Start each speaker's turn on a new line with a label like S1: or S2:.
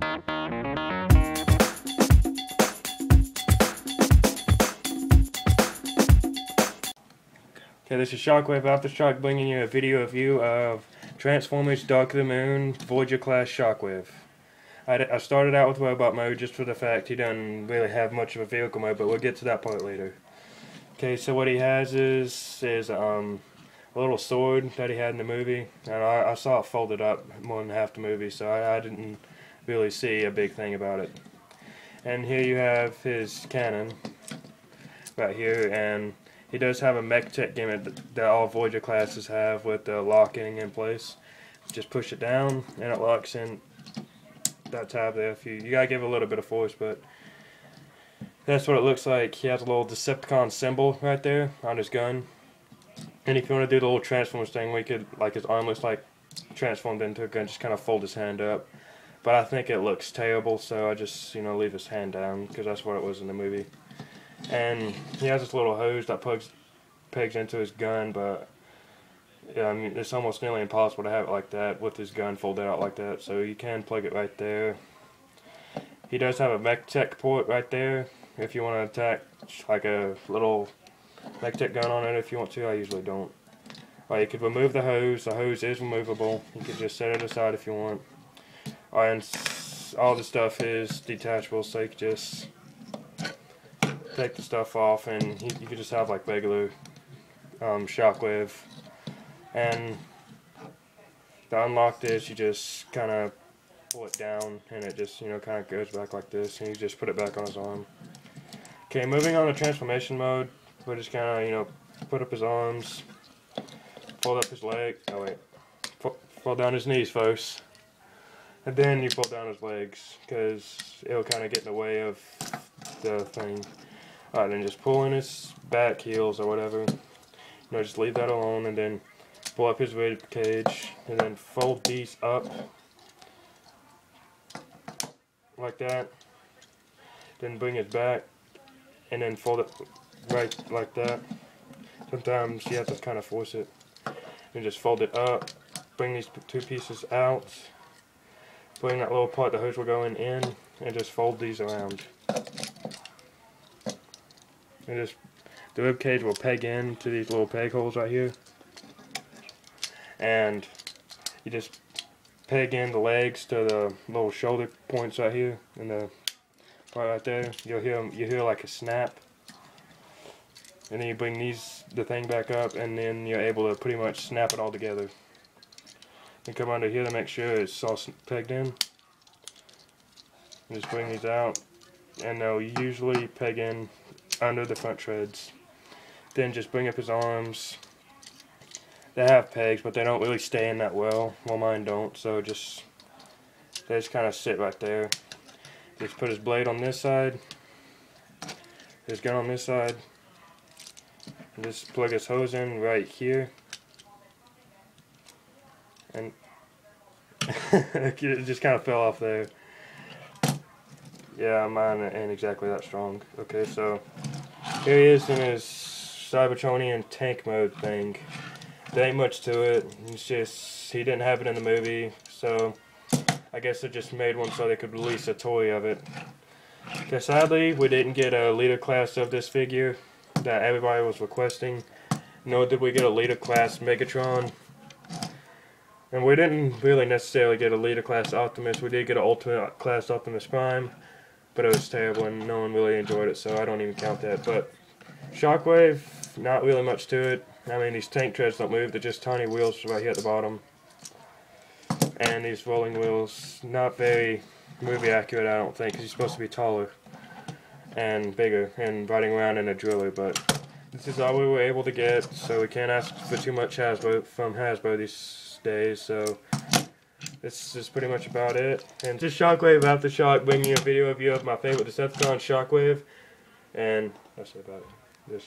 S1: Okay, this is Shockwave Aftershock bringing you a video review of Transformers Dark of the Moon Voyager class Shockwave. I started out with robot mode just for the fact he doesn't really have much of a vehicle mode, but we'll get to that part later. Okay, so what he has is a little sword that he had in the movie, and I saw it folded up more than half the movie, so I didn't really see a big thing about it. And here you have his cannon right here, and he does have a mech tech gimmick that all Voyager classes have with the locking in place. Just push it down and it locks in that tab there. You gotta give it a little bit of force, but that's what it looks like. He has a little Decepticon symbol right there on his gun. And if you want to do the little Transformers thing, we could, like, his arm looks like transformed into a gun, just kind of fold his hand up. But I think it looks terrible, so I just, leave his hand down, because that's what it was in the movie. And he has this little hose that pegs into his gun, but yeah, I mean, it's almost nearly impossible to have it like that with his gun folded out like that, so you can plug it right there. He does have a mech tech port right there if you want to attach like a little mech tech gun on it if you want to. I usually don't. You could remove the hose is removable. You could just set it aside if you want. And all the stuff is detachable, so you could just take the stuff off and you could just have like regular Shockwave. And to unlock this, you just kind of pull it down and it just kind of goes back like this, and you just put it back on his arm. Okay, moving on to transformation mode, we'll just kind of put up his arms, fold up his leg, fold down his knees first, and then you pull down his legs because it'll kind of get in the way of the thing. Alright, then just pull in his back heels or whatever. Just leave that alone, and then pull up his rib cage, and then fold these up like that. Then bring it back, and then fold it right like that. Sometimes you have to kind of force it. And just fold it up. Bring these two pieces out. Bring that little part the hose will go in, and just fold these around. And just the rib cage will peg in to these little peg holes right here, and you just peg in the legs to the little shoulder points right here, and the part right there. You hear like a snap, and then you bring the thing back up, and then you're able to pretty much snap it all together. And come under here to make sure it's all pegged in. And just bring these out, and they'll usually peg in under the front treads. Then just bring up his arms. They have pegs, but they don't really stay in that well. Well, mine don't, so they just kind of sit right there. Just put his blade on this side, his gun on this side, and just plug his hose in right here. And it just kind of fell off there. Yeah, mine ain't exactly that strong. Okay, so here he is in his Cybertronian tank mode thing. There ain't much to it. It's just, he didn't have it in the movie, so I guess they just made one so they could release a toy of it. Okay, sadly, we didn't get a leader class of this figure that everybody was requesting. Nor did we get a leader class Megatron. And we didn't really necessarily get a leader class Optimus. We did get an ultimate class Optimus Prime, but it was terrible and no one really enjoyed it, so I don't even count that. But Shockwave, not really much to it. I mean, these tank treads don't move, they're just tiny wheels right here at the bottom. And these rolling wheels, not very movie accurate, I don't think, because he's supposed to be taller and bigger and riding around in a driller. But this is all we were able to get, so we can't ask for too much from Hasbro these days. So this is pretty much about it. And just Shockwave Aftershock bringing you a video review of my favorite Decepticon, Shockwave. And that's about it.